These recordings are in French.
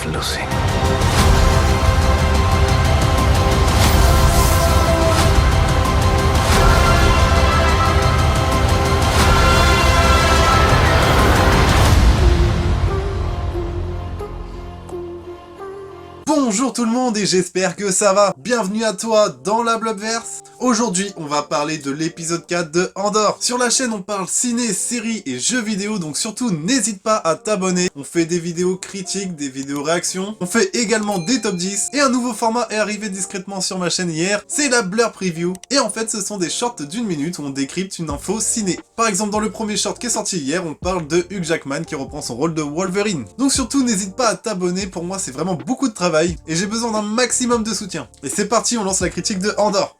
of losing. Bonjour tout le monde et j'espère que ça va. Bienvenue à toi dans la Blobverse. Aujourd'hui, on va parler de l'épisode 4 de Andor. Sur la chaîne, on parle ciné, séries et jeux vidéo, donc surtout n'hésite pas à t'abonner. On fait des vidéos critiques, des vidéos réactions. On fait également des top 10 et un nouveau format est arrivé discrètement sur ma chaîne hier. C'est la Blur Preview. Et en fait, ce sont des shorts d'1 minute où on décrypte une info ciné. Par exemple, dans le premier short qui est sorti hier, on parle de Hugh Jackman qui reprend son rôle de Wolverine. Donc surtout, n'hésite pas à t'abonner. Pour moi, c'est vraiment beaucoup de travail. Et j'ai besoin d'un maximum de soutien. Et c'est parti, on lance la critique de Andor.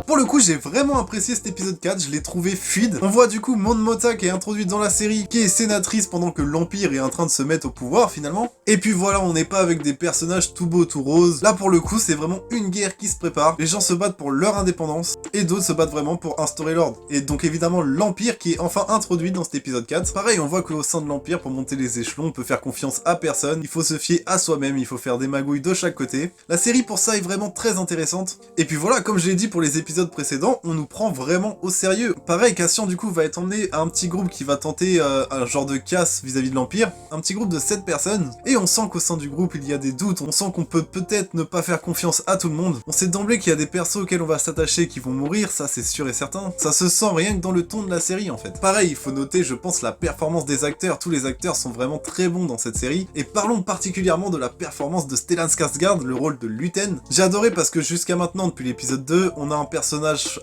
Pour le coup, j'ai vraiment apprécié cet épisode 4, je l'ai trouvé fluide. On voit du coup Mon Mothma qui est introduite dans la série, qui est sénatrice pendant que l'Empire est en train de se mettre au pouvoir finalement. Et puis voilà, on n'est pas avec des personnages tout beaux, tout roses. Là pour le coup, c'est vraiment une guerre qui se prépare. Les gens se battent pour leur indépendance, et d'autres se battent vraiment pour instaurer l'ordre. Et donc évidemment l'Empire qui est enfin introduit dans cet épisode 4. Pareil, on voit qu'au sein de l'Empire, pour monter les échelons, on peut faire confiance à personne. Il faut se fier à soi-même, il faut faire des magouilles de chaque côté. La série pour ça est vraiment très intéressante. Et puis voilà, comme je l'ai dit pour les épisodes précédents, on nous prend vraiment au sérieux. Pareil, Cassian du coup va être emmené à un petit groupe qui va tenter un genre de casse vis-à-vis de l'Empire, un petit groupe de 7 personnes, et on sent qu'au sein du groupe il y a des doutes, on sent qu'on peut peut-être ne pas faire confiance à tout le monde, on sait d'emblée qu'il y a des persos auxquels on va s'attacher qui vont mourir, ça c'est sûr et certain, ça se sent rien que dans le ton de la série en fait. Pareil, il faut noter je pense la performance des acteurs, tous les acteurs sont vraiment très bons dans cette série, et parlons particulièrement de la performance de Stellan Skarsgård, le rôle de Luthen. J'ai adoré parce que jusqu'à maintenant, depuis l'épisode 2, on a un personnage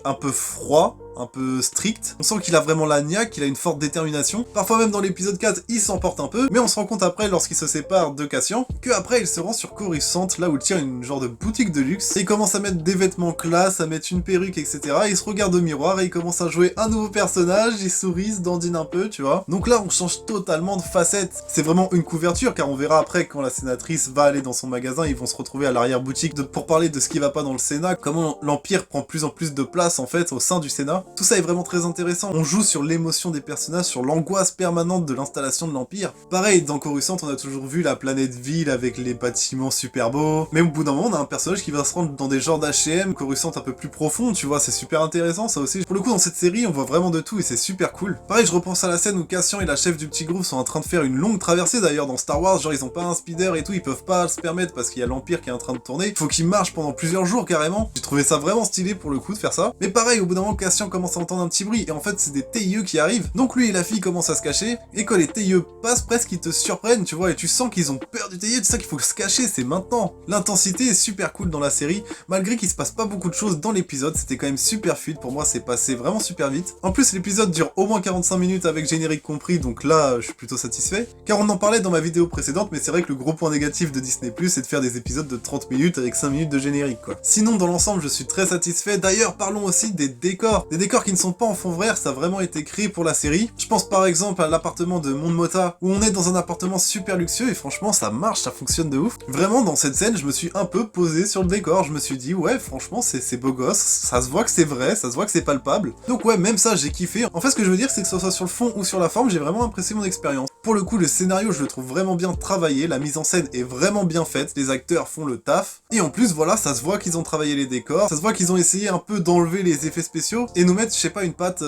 un peu froid, un peu strict. On sent qu'il a vraiment la niaque, qu'il a une forte détermination. Parfois même dans l'épisode 4, il s'emporte un peu, mais on se rend compte après, lorsqu'il se sépare de Cassian, qu'après il se rend sur Coruscant, là où il tient une genre de boutique de luxe, et il commence à mettre des vêtements classe, à mettre une perruque, etc. Il se regarde au miroir et il commence à jouer un nouveau personnage, il sourit, il se dandine un peu, tu vois. Donc là, on change totalement de facette. C'est vraiment une couverture, car on verra après, quand la sénatrice va aller dans son magasin, ils vont se retrouver à l'arrière-boutique pour parler de ce qui va pas dans le Sénat, comment l'Empire prend plus en plus de place, en fait, au sein du Sénat. Tout ça est vraiment très intéressant. On joue sur l'émotion des personnages, sur l'angoisse permanente de l'installation de l'Empire. Pareil, dans Coruscant, on a toujours vu la planète ville avec les bâtiments super beaux. Mais au bout d'un moment, on a un personnage qui va se rendre dans des genres d'H&M, Coruscant un peu plus profond, tu vois, c'est super intéressant ça aussi. Pour le coup, dans cette série, on voit vraiment de tout et c'est super cool. Pareil, je repense à la scène où Cassian et la chef du petit groupe sont en train de faire une longue traversée d'ailleurs dans Star Wars, genre ils ont pas un speeder et tout, ils peuvent pas se permettre parce qu'il y a l'Empire qui est en train de tourner. Faut qu'ils marchent pendant plusieurs jours carrément. J'ai trouvé ça vraiment stylé pour le coup de faire ça. Mais pareil, au bout d'un moment, Cassian commence à entendre un petit bruit, et en fait c'est des TIE qui arrivent, donc lui et la fille commencent à se cacher, et quand les TIE passent presque ils te surprennent, tu vois, et tu sens qu'ils ont peur du TIE, c'est ça qu'il faut se cacher, c'est maintenant. L'intensité est super cool dans la série, malgré qu'il se passe pas beaucoup de choses dans l'épisode, c'était quand même super fluide, pour moi c'est passé vraiment super vite. En plus l'épisode dure au moins 45 minutes avec générique compris, donc là je suis plutôt satisfait, car on en parlait dans ma vidéo précédente, mais c'est vrai que le gros point négatif de Disney+, c'est de faire des épisodes de 30 minutes avec 5 minutes de générique quoi. Sinon dans l'ensemble je suis très satisfait, d'ailleurs parlons aussi des décors qui ne sont pas en fond vert, ça a vraiment été créé pour la série. Je pense par exemple à l'appartement de Mon Mothma, où on est dans un appartement super luxueux, et franchement ça marche, ça fonctionne de ouf. Vraiment dans cette scène, je me suis un peu posé sur le décor, je me suis dit ouais franchement c'est beau gosse, ça se voit que c'est vrai, ça se voit que c'est palpable. Donc ouais, même ça j'ai kiffé. En fait ce que je veux dire c'est que ce soit sur le fond ou sur la forme, j'ai vraiment apprécié mon expérience. Pour le coup le scénario je le trouve vraiment bien travaillé, la mise en scène est vraiment bien faite, les acteurs font le taf, et en plus voilà ça se voit qu'ils ont travaillé les décors, ça se voit qu'ils ont essayé un peu d'enlever les effets spéciaux, et nous mettre je sais pas une patte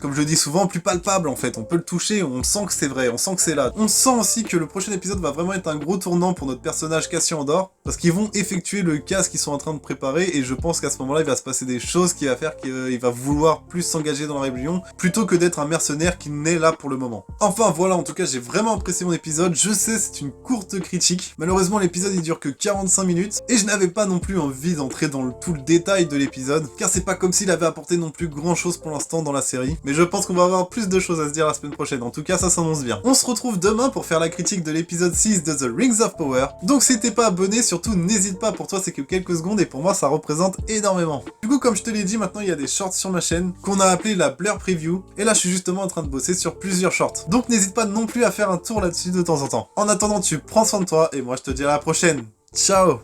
comme je le dis souvent, plus palpable en fait, on peut le toucher, on sent que c'est vrai, on sent que c'est là. On sent aussi que le prochain épisode va vraiment être un gros tournant pour notre personnage Cassian Andor, parce qu'ils vont effectuer le casse qu'ils sont en train de préparer, et je pense qu'à ce moment-là, il va se passer des choses qui va faire qu'il va vouloir plus s'engager dans la rébellion, plutôt que d'être un mercenaire qui n'est là pour le moment. Enfin voilà, en tout cas, j'ai vraiment apprécié mon épisode, je sais, c'est une courte critique, malheureusement l'épisode il dure que 45 minutes, et je n'avais pas non plus envie d'entrer dans tout le détail de l'épisode, car c'est pas comme s'il avait apporté non plus grand chose pour l'instant dans la série, mais je pense qu'on va avoir plus de choses à se dire la semaine prochaine, en tout cas ça s'annonce bien. On se retrouve demain pour faire la critique de l'épisode 6 de The Rings of Power, donc si t'es pas abonné, surtout n'hésite pas, pour toi c'est que quelques secondes et pour moi ça représente énormément. Du coup comme je te l'ai dit, maintenant il y a des shorts sur ma chaîne, qu'on a appelé la Blur Preview, et là je suis justement en train de bosser sur plusieurs shorts, donc n'hésite pas non plus à faire un tour là-dessus de temps en temps. En attendant tu prends soin de toi, et moi je te dis à la prochaine, ciao.